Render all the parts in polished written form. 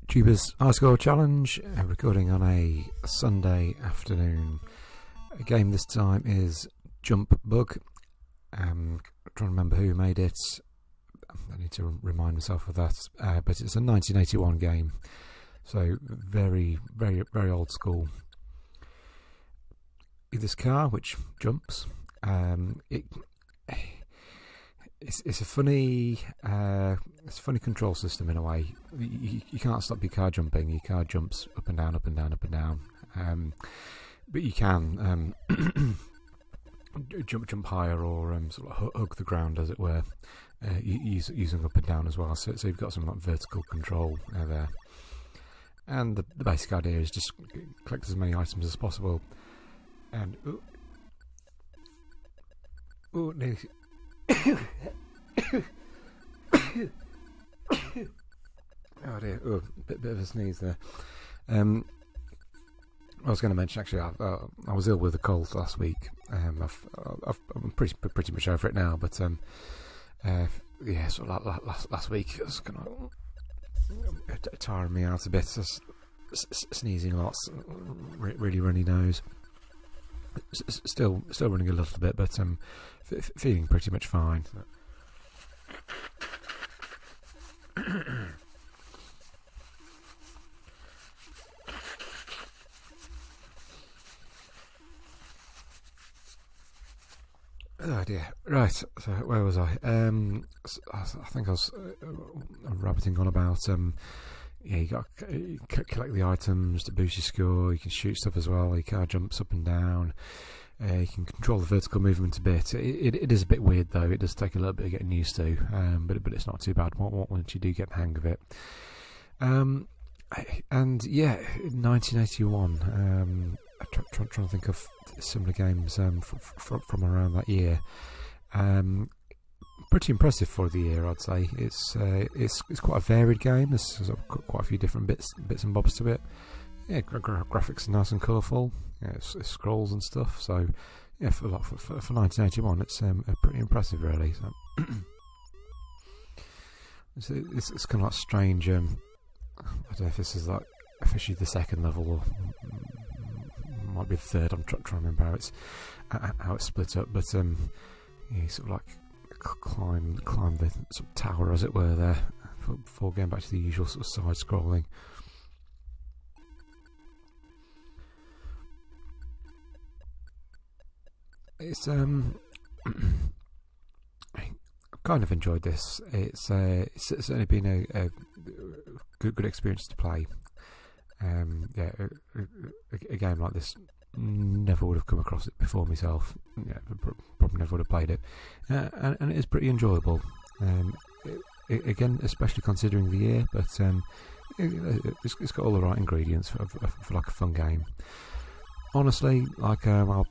Tuba's High Score Challenge, recording on a Sunday afternoon. A game this time is Jump Bug. Trying to remember who made it. I need to remind myself of that. But it's a 1981 game, so very, very, very old school. This car which jumps. It's a funny control system in a way. You can't stop your car jumping. Your car jumps up and down, up and down, up and down. But you can jump higher or sort of hug the ground, as it were, using up and down as well. So you've got some like vertical control there. And the basic idea is just collect as many items as possible. And nearly. Oh dear! Bit of a sneeze there. I was going to mention actually, I was ill with a cold last week. I'm pretty much over it now, but so last week it was kind of tiring me out a bit. Sneezing lots, really runny nose. Still running a little bit, but feeling pretty much fine. Oh dear. Right, so where was I? I think I was rabbiting on about you got to collect the items to boost your score. You can shoot stuff as well. Your car jumps up and down. You can control the vertical movement a bit. It is a bit weird though. It does take a little bit of getting used to, but it's not too bad once you do get the hang of it. And yeah, 1981. I'm trying to think of similar games from around that year. Pretty impressive for the year, I'd say. It's quite a varied game. There's sort of quite a few different bits and bobs to it. Yeah, graphics are nice and colourful. Yeah, it's scrolls and stuff. So yeah, for 1981, it's pretty impressive, really. So it's kind of like strange. I don't know if this is like officially the second level or might be the third. I'm trying to remember how it's split up, but you sort of like climb the sort of tower, as it were, there before going back to the usual sort of side scrolling. It's I've kind of enjoyed this. It's certainly been a good experience to play. Yeah, a game like this, never would have come across it before myself. Yeah, probably never would have played it, and it is pretty enjoyable. Again, especially considering the year, but it's got all the right ingredients for like a fun game. Honestly, like I've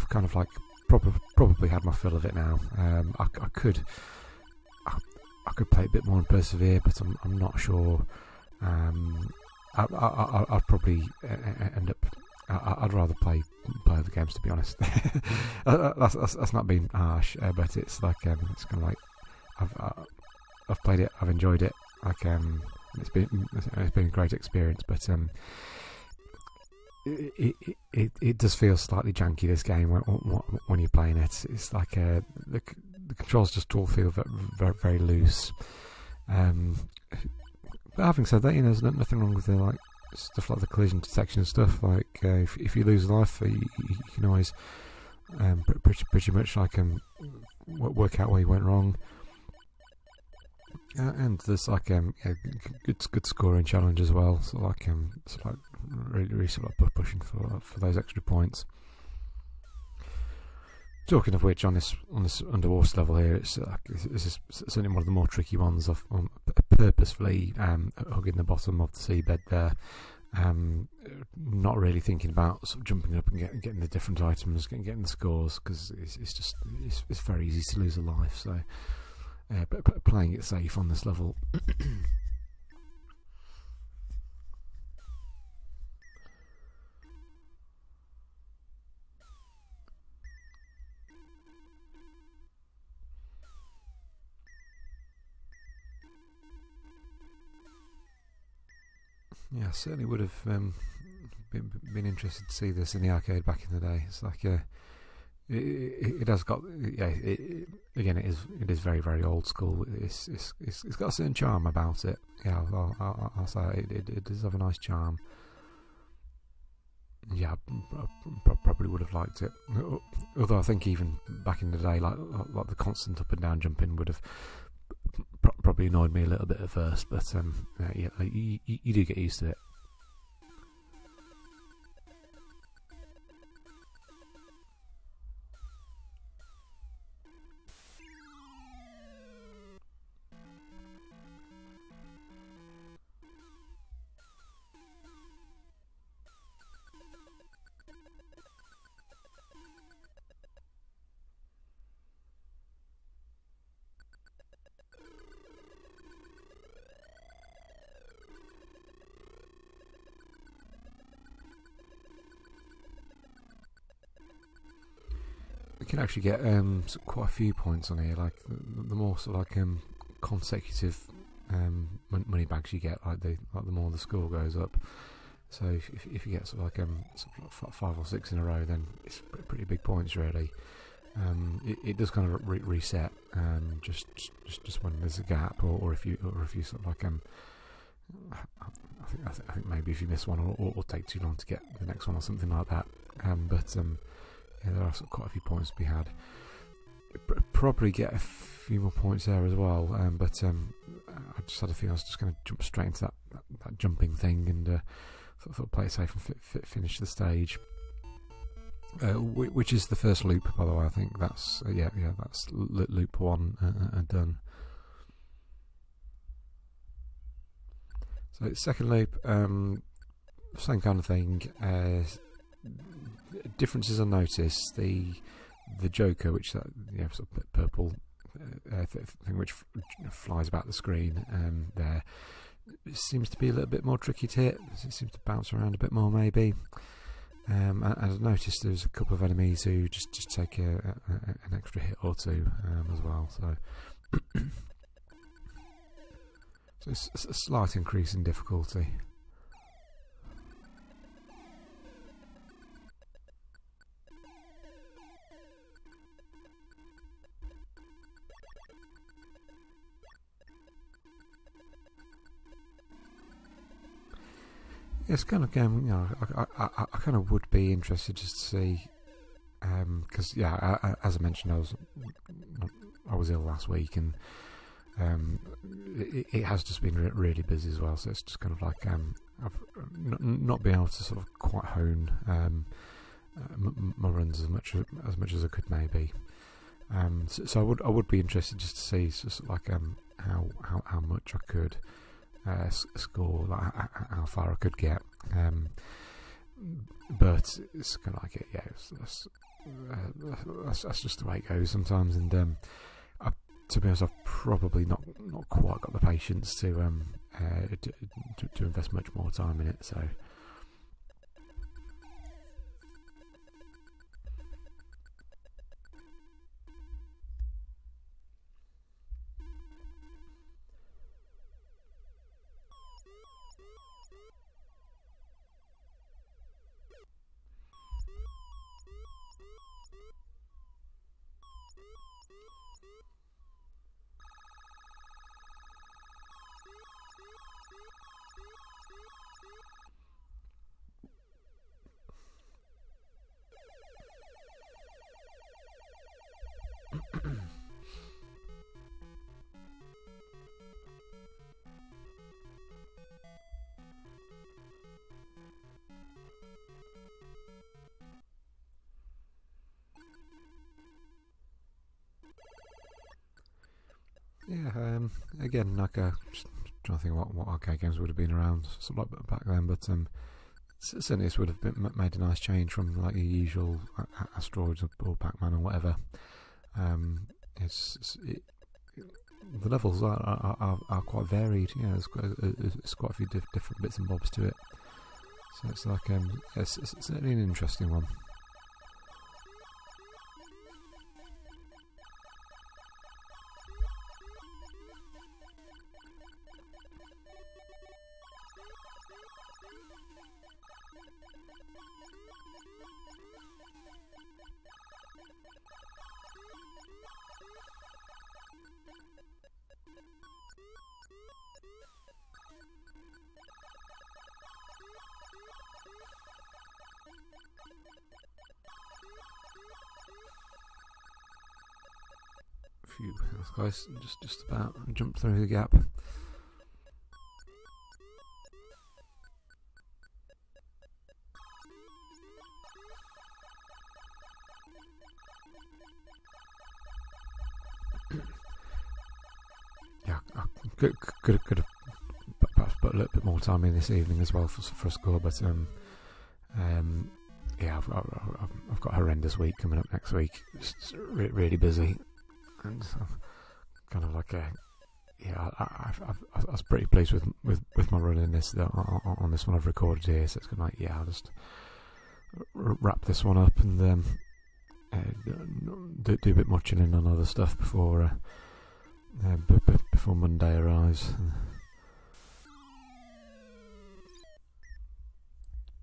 kind of like probably had my fill of it now. I could play a bit more and persevere, but I'm not sure. I'd probably end up. I'd rather play other games, to be honest. That's not being harsh, but it's like it's kind of like I've played it, I've enjoyed it. Like it's been a great experience, but it does feel slightly janky, this game, when you're playing it. It's like the controls just all feel very, very loose. But having said that, there's nothing wrong with like stuff like the collision detection and stuff. Like if you lose a life, you can always pretty much like work out where you went wrong. And there's like good scoring challenge as well. So like really sort of pushing for those extra points. Talking of which, on this underwater level here, it's certainly one of the more tricky ones. I've purposefully hugging the bottom of the seabed there, not really thinking about sort of jumping up and getting the different items, getting the scores, because it's very easy to lose a life. So, but playing it safe on this level. Yeah, I certainly would have been interested to see this in the arcade back in the day. It's like it has got again it is very very old school. It's got a certain charm about it. Yeah, I'll say it does have a nice charm. Yeah, I probably would have liked it. Although I think even back in the day, like the constant up and down jumping would have probably annoyed me a little bit at first. But yeah, you do get used to it. You can actually get quite a few points on here. Like the more sort of like consecutive money bags you get, like the more the score goes up. So if you get sort of like 5 or 6 in a row, then it's pretty big points really. It does kind of reset just when there's a gap, or if you sort of like I think maybe if you miss one or take too long to get the next one or something like that. Yeah, there are quite a few points to be had. Probably get a few more points there as well, but I just had a feeling I was just going to jump straight into that jumping thing and thought play it safe and finish the stage. Which is the first loop, by the way. I think that's that's loop 1 done. So second loop, same kind of thing. Differences I noticed. The Joker, which that sort of purple thing which flies about the screen, there seems to be a little bit more tricky to hit. It seems to bounce around a bit more, maybe. And I've noticed there's a couple of enemies who just take an extra hit or two as well. So, so it's a slight increase in difficulty. It's kind of game, I kind of would be interested just to see, because as I mentioned, I was ill last week, and it has just been really busy as well. So it's just kind of like I've not been able to sort of quite hone my runs as much as I could maybe. So I would be interested just to see sort of like how much I could score, like how far I could get, but it's kind of like it. Yeah, that's just the way it goes sometimes. And to be honest, I've probably not quite got the patience to invest much more time in it. So. Yeah, again, like just trying to think what arcade games would have been around sort of like back then, but certainly this would have made a nice change from like your usual Asteroids or Pac-Man or whatever. The levels are quite varied. Yeah, there's quite a few different bits and bobs to it. So it's like it's certainly an interesting one. Phew, that was close. Just about jumped through the gap. Yeah, I could have perhaps put a little bit more time in this evening as well for a score, but yeah, I've got a horrendous week coming up next week. Just really busy, and kind of like I was pretty pleased with my run in this on this one I've recorded here. So it's kind of like, yeah, I'll just wrap this one up and do a bit more chilling on other stuff before Monday arrives.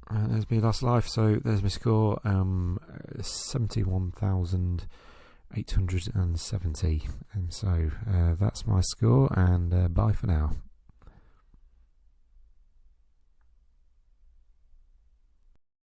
And there's my last life, so there's my score, 71,870, and so that's my score, and bye for now.